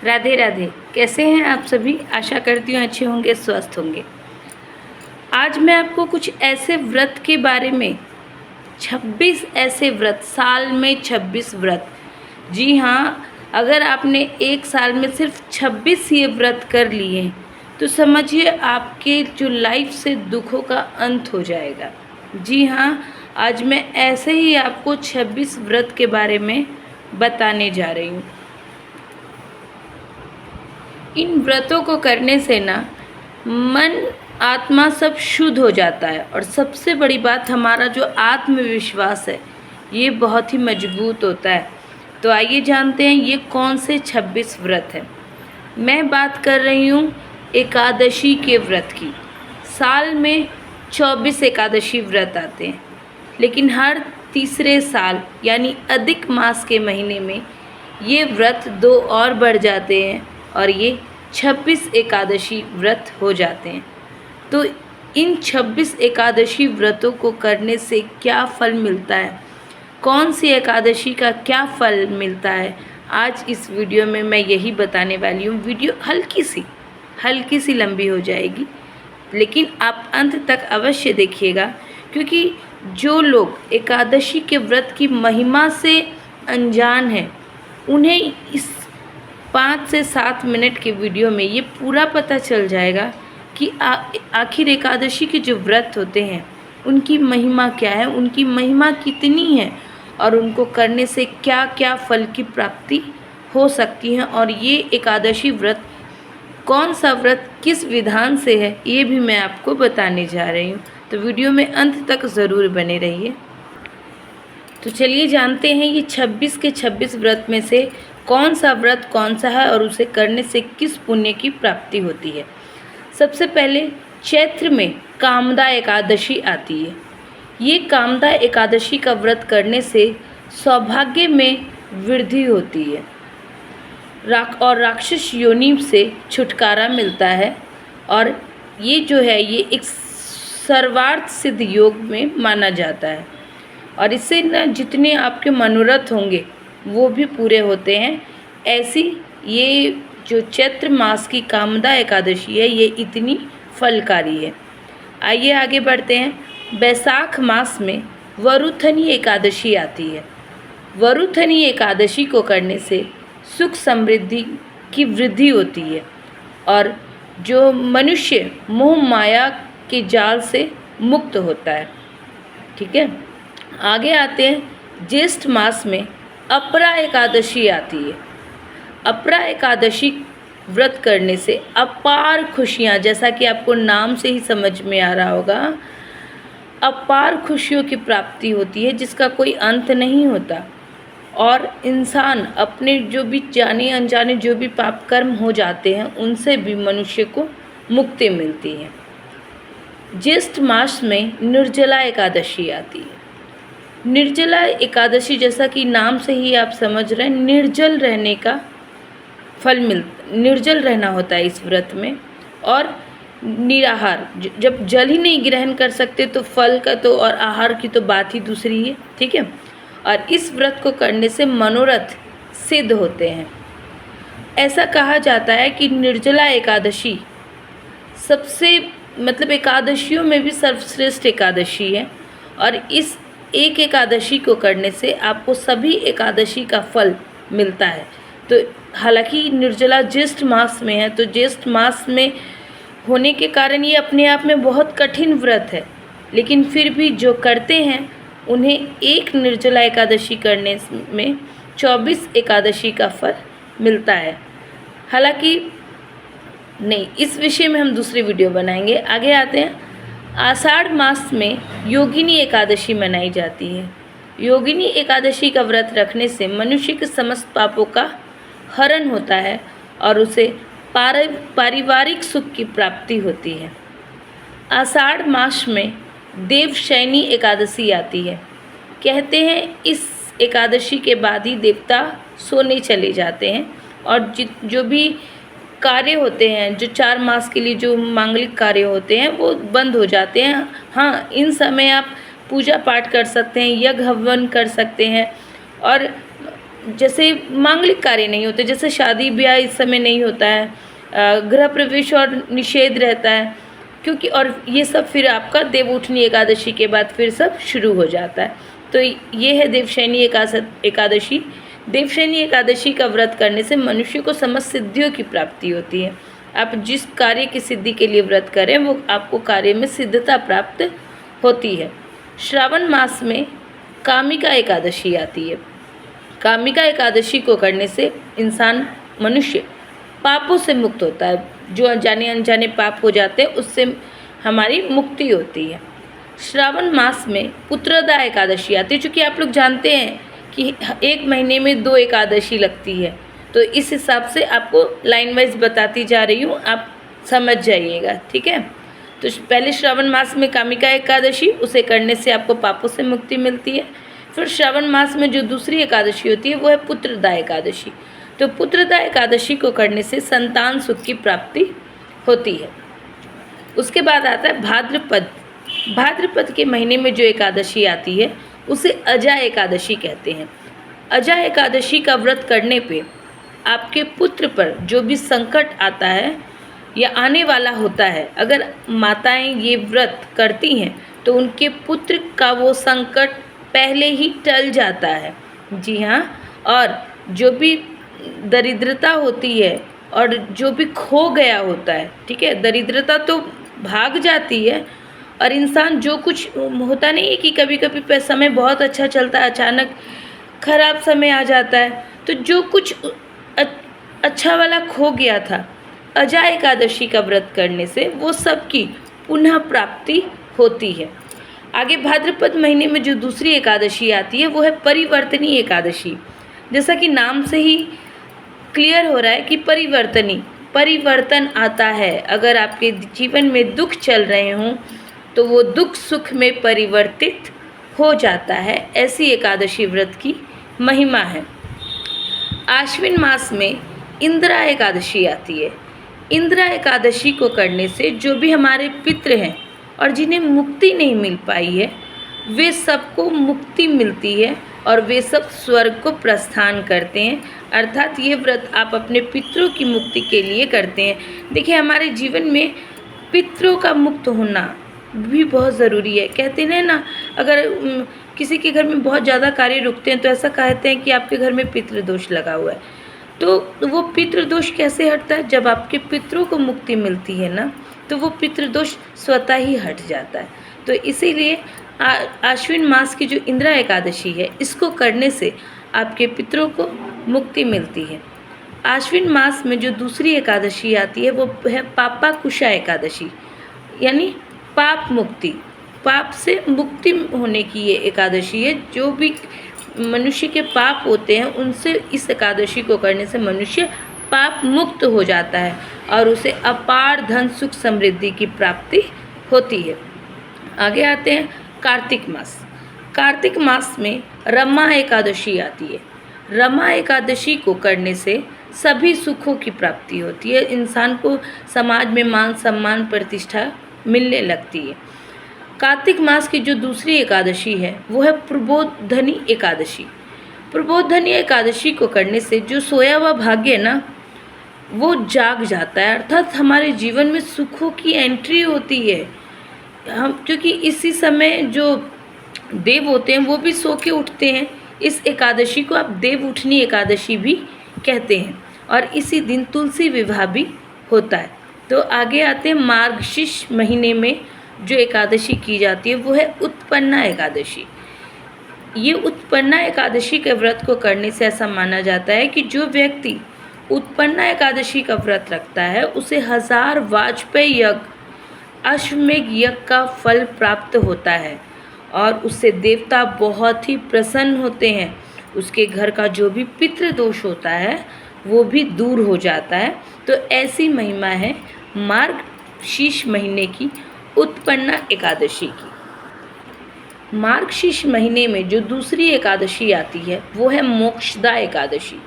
राधे राधे। कैसे हैं आप सभी? आशा करती हूँ अच्छे होंगे, स्वस्थ होंगे। आज मैं आपको कुछ ऐसे व्रत के बारे में 26 ऐसे व्रत, साल में 26 व्रत। जी हाँ, अगर आपने एक साल में सिर्फ 26 ये व्रत कर लिए तो समझिए आपके जो लाइफ से दुखों का अंत हो जाएगा। जी हाँ, आज मैं ऐसे ही आपको 26 व्रत के बारे में बताने जा रही हूँ। इन व्रतों को करने से ना मन आत्मा सब शुद्ध हो जाता है और सबसे बड़ी बात हमारा जो आत्मविश्वास है ये बहुत ही मजबूत होता है। तो आइए जानते हैं ये कौन से 26 व्रत हैं। मैं बात कर रही हूँ एकादशी के व्रत की। साल में 24 एकादशी व्रत आते हैं, लेकिन हर तीसरे साल यानी अधिक मास के महीने में ये व्रत 2 और बढ़ जाते हैं और ये 26 एकादशी व्रत हो जाते हैं। तो इन 26 एकादशी व्रतों को करने से क्या फल मिलता है, कौन सी एकादशी का क्या फल मिलता है, आज इस वीडियो में मैं यही बताने वाली हूँ। वीडियो हल्की सी लंबी हो जाएगी, लेकिन आप अंत तक अवश्य देखिएगा, क्योंकि जो लोग एकादशी के व्रत की महिमा से अनजान हैं उन्हें इस 5 से 7 मिनट के वीडियो में ये पूरा पता चल जाएगा कि आखिर एकादशी के जो व्रत होते हैं उनकी महिमा क्या है, उनकी महिमा कितनी है और उनको करने से क्या क्या फल की प्राप्ति हो सकती है। और ये एकादशी व्रत कौन सा व्रत किस विधान से है ये भी मैं आपको बताने जा रही हूँ। तो वीडियो में अंत तक ज़रूर बने रहिए। तो चलिए जानते हैं ये 26 के 26 व्रत में से कौन सा व्रत कौन सा है और उसे करने से किस पुण्य की प्राप्ति होती है। सबसे पहले चैत्र में कामदा एकादशी आती है। ये कामदा एकादशी का व्रत करने से सौभाग्य में वृद्धि होती है और राक्षस योनि से छुटकारा मिलता है। और ये जो है ये एक सर्वार्थ सिद्ध योग में माना जाता है और इससे न जितने आपके मनोरथ होंगे वो भी पूरे होते हैं। ऐसी ये जो चैत्र मास की कामदा एकादशी है ये इतनी फलकारी है। आइए आगे बढ़ते हैं। बैसाख मास में वरुथनी एकादशी आती है। वरुथनी एकादशी को करने से सुख समृद्धि की वृद्धि होती है और जो मनुष्य मोह माया के जाल से मुक्त होता है। ठीक है, आगे आते हैं। ज्येष्ठ मास में अपरा एकादशी आती है। अपरा एकादशी व्रत करने से अपार खुशियाँ, जैसा कि आपको नाम से ही समझ में आ रहा होगा, अपार खुशियों की प्राप्ति होती है जिसका कोई अंत नहीं होता और इंसान अपने जो भी जाने अनजाने जो भी पाप कर्म हो जाते हैं उनसे भी मनुष्य को मुक्ति मिलती है। ज्येष्ठ मास में निर्जला एकादशी आती है। निर्जला एकादशी, जैसा कि नाम से ही आप समझ रहे हैं, निर्जल रहने का फल निर्जल रहना होता है इस व्रत में। और निराहार, जब जल ही नहीं ग्रहण कर सकते तो फल का तो और आहार की तो बात ही दूसरी है। ठीक है, और इस व्रत को करने से मनोरथ सिद्ध होते हैं। ऐसा कहा जाता है कि निर्जला एकादशी सबसे एकादशियों में भी सर्वश्रेष्ठ एकादशी है और इस एक एकादशी को करने से आपको सभी एकादशी का फल मिलता है। तो हालांकि निर्जला ज्येष्ठ मास में है, तो ज्येष्ठ मास में होने के कारण ये अपने आप में बहुत कठिन व्रत है, लेकिन फिर भी जो करते हैं उन्हें एक निर्जला एकादशी करने में 24 एकादशी का फल मिलता है। हालांकि नहीं, इस विषय में हम दूसरी वीडियो बनाएंगे। आगे आते हैं। आषाढ़ मास में योगिनी एकादशी मनाई जाती है। योगिनी एकादशी का व्रत रखने से मनुष्य के समस्त पापों का हरण होता है और उसे पारिवारिक सुख की प्राप्ति होती है। आषाढ़ मास में देवशयनी एकादशी आती है। कहते हैं इस एकादशी के बाद ही देवता सोने चले जाते हैं और जो भी कार्य होते हैं, जो 4 मास के लिए जो मांगलिक कार्य होते हैं वो बंद हो जाते हैं। हाँ, इन समय आप पूजा पाठ कर सकते हैं, यज्ञ हवन कर सकते हैं और जैसे मांगलिक कार्य नहीं होते, जैसे शादी ब्याह इस समय नहीं होता है, गृह प्रवेश और निषेध रहता है, क्योंकि और ये सब फिर आपका देवउठनी एकादशी के बाद फिर सब शुरू हो जाता है। तो ये है देवशयनी एकादशी। देवशयनी एकादशी का व्रत करने से मनुष्य को समस्त सिद्धियों की प्राप्ति होती है। आप जिस कार्य की सिद्धि के लिए व्रत करें वो आपको कार्य में सिद्धता प्राप्त होती है। श्रावण मास में कामिका एकादशी आती है। कामिका एकादशी को करने से इंसान मनुष्य पापों से मुक्त होता है, जो जाने अनजाने पाप हो जाते हैं उससे हमारी मुक्ति होती है। श्रावण मास में पुत्रदा एकादशी आती है। चूँकि आप लोग जानते हैं कि एक महीने में 2 एकादशी लगती है, तो इस हिसाब से आपको लाइन वाइज बताती जा रही हूँ, आप समझ जाइएगा, ठीक है। तो पहले श्रावण मास में कामिका एकादशी, उसे करने से आपको पापों से मुक्ति मिलती है। फिर श्रावण मास में जो दूसरी एकादशी होती है वो है पुत्रदा एकादशी। तो पुत्रदा एकादशी को करने से संतान सुख की प्राप्ति होती है। उसके बाद आता है भाद्रपद। भाद्रपद के महीने में जो एकादशी आती है उसे अजा एकादशी कहते हैं। अजा एकादशी का व्रत करने पे आपके पुत्र पर जो भी संकट आता है या आने वाला होता है, अगर माताएं ये व्रत करती हैं तो उनके पुत्र का वो संकट पहले ही टल जाता है। जी हाँ, और जो भी दरिद्रता होती है और जो भी खो गया होता है, ठीक है, दरिद्रता तो भाग जाती है और इंसान जो कुछ होता नहीं है कि कभी कभी समय बहुत अच्छा चलता है, अचानक खराब समय आ जाता है, तो जो कुछ अच्छा वाला खो गया था, अजा एकादशी का व्रत करने से वो सब की पुनः प्राप्ति होती है। आगे भाद्रपद महीने में जो दूसरी एकादशी आती है वो है परिवर्तनी एकादशी। जैसा कि नाम से ही क्लियर हो रहा है कि परिवर्तन आता है। अगर आपके जीवन में दुख चल रहे हों तो वो दुख सुख में परिवर्तित हो जाता है। ऐसी एकादशी व्रत की महिमा है। आश्विन मास में इंदिरा एकादशी आती है। इंदिरा एकादशी को करने से जो भी हमारे पितृ हैं और जिन्हें मुक्ति नहीं मिल पाई है वे सबको मुक्ति मिलती है और वे सब स्वर्ग को प्रस्थान करते हैं। अर्थात ये व्रत आप अपने पितरों की मुक्ति के लिए करते हैं। देखिए, हमारे जीवन में पितरों का मुक्त होना भी बहुत ज़रूरी है। कहते हैं ना, अगर किसी के घर में बहुत ज़्यादा कार्य रुकते हैं तो ऐसा कहते हैं कि आपके घर में पितृदोष लगा हुआ है। तो वो पितृदोष कैसे हटता है? जब आपके पितरों को मुक्ति मिलती है ना, तो वो पितृदोष स्वतः ही हट जाता है। तो इसीलिए आश्विन मास की जो इंदिरा एकादशी है, इसको करने से आपके पितरों को मुक्ति मिलती है। आश्विन मास में जो दूसरी एकादशी आती है वो है पापाकुशा एकादशी, यानी पाप मुक्ति, पाप से मुक्ति होने की ये एकादशी है। जो भी मनुष्य के पाप होते हैं उनसे इस एकादशी को करने से मनुष्य पाप मुक्त हो जाता है और उसे अपार धन सुख समृद्धि की प्राप्ति होती है। आगे आते हैं कार्तिक मास। कार्तिक मास में रमा एकादशी आती है। रमा एकादशी को करने से सभी सुखों की प्राप्ति होती है। इंसान को समाज में मान सम्मान प्रतिष्ठा मिलने लगती है। कार्तिक मास की जो दूसरी एकादशी है वो है प्रबोधनी एकादशी। प्रबोधनी एकादशी को करने से जो सोया हुआ भाग्य है ना, वो जाग जाता है। अर्थात हमारे जीवन में सुखों की एंट्री होती है। हम क्योंकि इसी समय जो देव होते हैं वो भी सो के उठते हैं। इस एकादशी को आप देव उठनी एकादशी भी कहते हैं और इसी दिन तुलसी विवाह भी होता है। तो आगे आते हैं मार्गशीर्ष महीने में जो एकादशी की जाती है वो है उत्पन्ना एकादशी। ये उत्पन्ना एकादशी के व्रत को करने से ऐसा माना जाता है कि जो व्यक्ति उत्पन्ना एकादशी का व्रत रखता है उसे 1000 वाजपेयी यज्ञ, अश्वमेघ यज्ञ का फल प्राप्त होता है और उससे देवता बहुत ही प्रसन्न होते हैं। उसके घर का जो भी पितृदोष होता है वो भी दूर हो जाता है। तो ऐसी महिमा है मार्गशीर्ष महीने की उत्पन्ना एकादशी की। मार्गशीर्ष महीने में जो दूसरी एकादशी आती है वो है मोक्षदा एकादशी।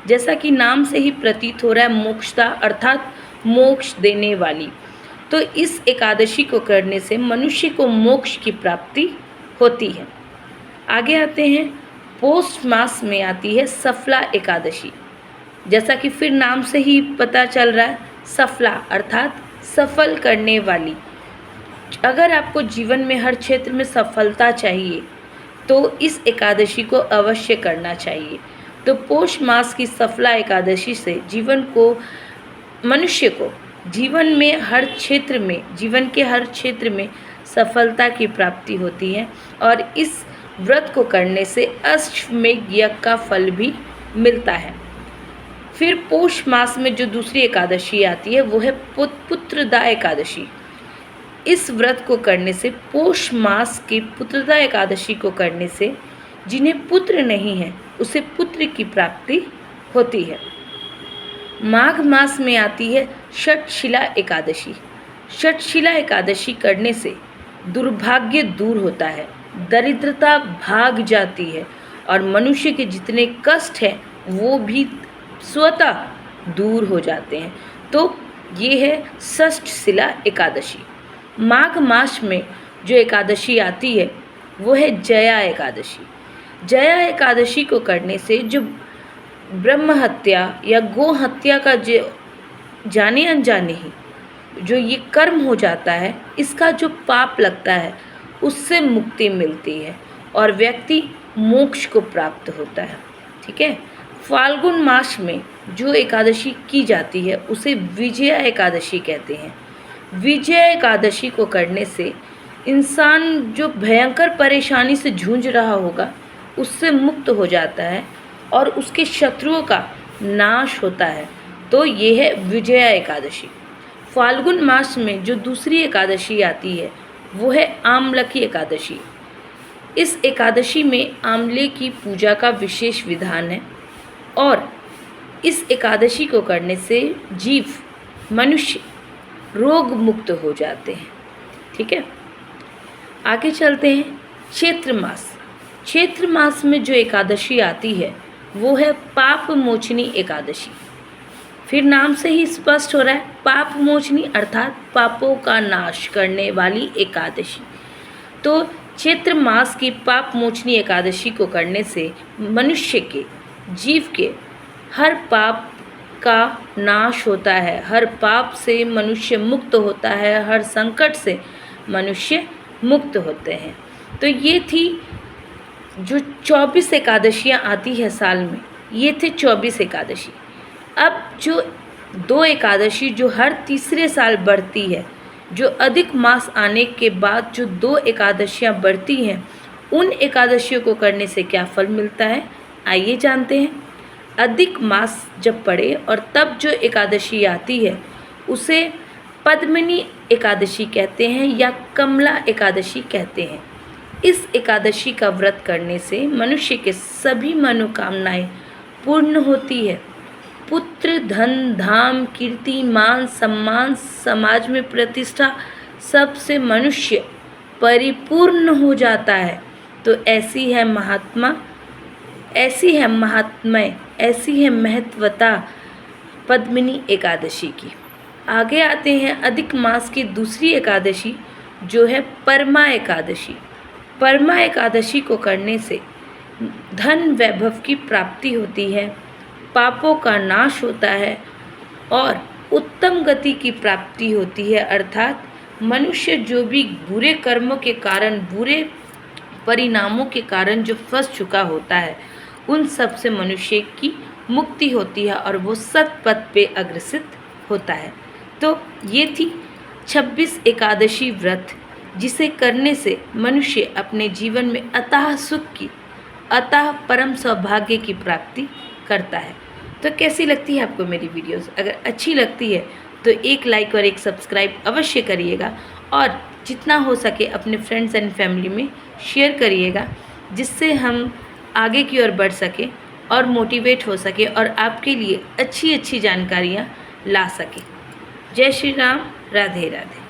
जैसा कि नाम से ही प्रतीत हो रहा है, मोक्षदा अर्थात मोक्ष देने वाली। तो इस एकादशी को करने से मनुष्य को मोक्ष की प्राप्ति होती है। आगे आते हैं पोष मास में आती है सफला एकादशी। जैसा कि फिर नाम से ही पता चल रहा है, सफला अर्थात सफल करने वाली। अगर आपको जीवन में हर क्षेत्र में सफलता चाहिए तो इस एकादशी को अवश्य करना चाहिए। तो पोष मास की सफला एकादशी से मनुष्य को जीवन के हर क्षेत्र में सफलता की प्राप्ति होती है और इस व्रत को करने से अश्वमेध यज्ञ का फल भी मिलता है। फिर पोष मास में जो दूसरी एकादशी आती है वो है पुत्रदा एकादशी। इस व्रत को करने से, पोष मास की पुत्रदा एकादशी को करने से जिन्हें पुत्र नहीं है उसे पुत्र की प्राप्ति होती है। माघ मास में आती है षटशिला एकादशी। षटशिला एकादशी करने से दुर्भाग्य दूर होता है, दरिद्रता भाग जाती है और मनुष्य के जितने कष्ट हैं वो भी स्वतः दूर हो जाते हैं। तो ये है षटशिला एकादशी। माघ मास में जो एकादशी आती है वो है जया एकादशी। जया एकादशी को करने से जो ब्रह्म हत्या या गो हत्या का जो जाने अनजाने ही जो ये कर्म हो जाता है, इसका जो पाप लगता है उससे मुक्ति मिलती है और व्यक्ति मोक्ष को प्राप्त होता है। ठीक है। फाल्गुन मास में जो एकादशी की जाती है उसे विजया एकादशी कहते हैं। विजया एकादशी को करने से इंसान जो भयंकर परेशानी से जूझ रहा होगा उससे मुक्त हो जाता है और उसके शत्रुओं का नाश होता है। तो ये है विजया एकादशी। फाल्गुन मास में जो दूसरी एकादशी आती है वो है आमलकी एकादशी। इस एकादशी में आंवले की पूजा का विशेष विधान है और इस एकादशी को करने से मनुष्य रोग मुक्त हो जाते हैं। ठीक है। आगे चलते हैं। चैत्र मास। चैत्र मास में जो एकादशी आती है वो है पाप मोचनी एकादशी। फिर नाम से ही स्पष्ट हो रहा है, पाप मोचनी अर्थात पापों का नाश करने वाली एकादशी। तो चैत्र मास की पाप मोचनी एकादशी को करने से मनुष्य के जीव के हर पाप का नाश होता है, हर पाप से मनुष्य मुक्त होता है, हर संकट से मनुष्य मुक्त होते हैं। तो ये थी जो 24 एकादशियाँ आती है साल में, ये थे 24 एकादशी। अब जो 2 एकादशी जो हर तीसरे साल बढ़ती है, जो अधिक मास आने के बाद जो 2 एकादशियाँ बढ़ती हैं, उन एकादशियों को करने से क्या फल मिलता है आइए जानते हैं। अधिक मास जब पड़े और तब जो एकादशी आती है उसे पद्मिनी एकादशी कहते हैं या कमला एकादशी कहते हैं। इस एकादशी का व्रत करने से मनुष्य के सभी मनोकामनाएं पूर्ण होती है। पुत्र, धन, धाम, कीर्ति, मान, सम्मान, समाज में प्रतिष्ठा, सबसे मनुष्य परिपूर्ण हो जाता है। तो ऐसी है महत्वता पद्मिनी एकादशी की। आगे आते हैं अधिक मास की दूसरी एकादशी जो है परमा एकादशी। परमा एकादशी को करने से धन वैभव की प्राप्ति होती है, पापों का नाश होता है और उत्तम गति की प्राप्ति होती है। अर्थात मनुष्य जो भी बुरे कर्मों के कारण, बुरे परिणामों के कारण जो फंस चुका होता है, उन सब से मनुष्य की मुक्ति होती है और वो सत्पथ पे अग्रसित होता है। तो ये थी 26 एकादशी व्रत, जिसे करने से मनुष्य अपने जीवन में अथाह सुख की, अथाह परम सौभाग्य की प्राप्ति करता है। तो कैसी लगती है आपको मेरी वीडियोस? अगर अच्छी लगती है तो एक लाइक और एक सब्सक्राइब अवश्य करिएगा और जितना हो सके अपने फ्रेंड्स एंड फैमिली में शेयर करिएगा, जिससे हम आगे की ओर बढ़ सके और मोटिवेट हो सके और आपके लिए अच्छी अच्छी जानकारियाँ ला सके। जय श्री राम, राधे राधे।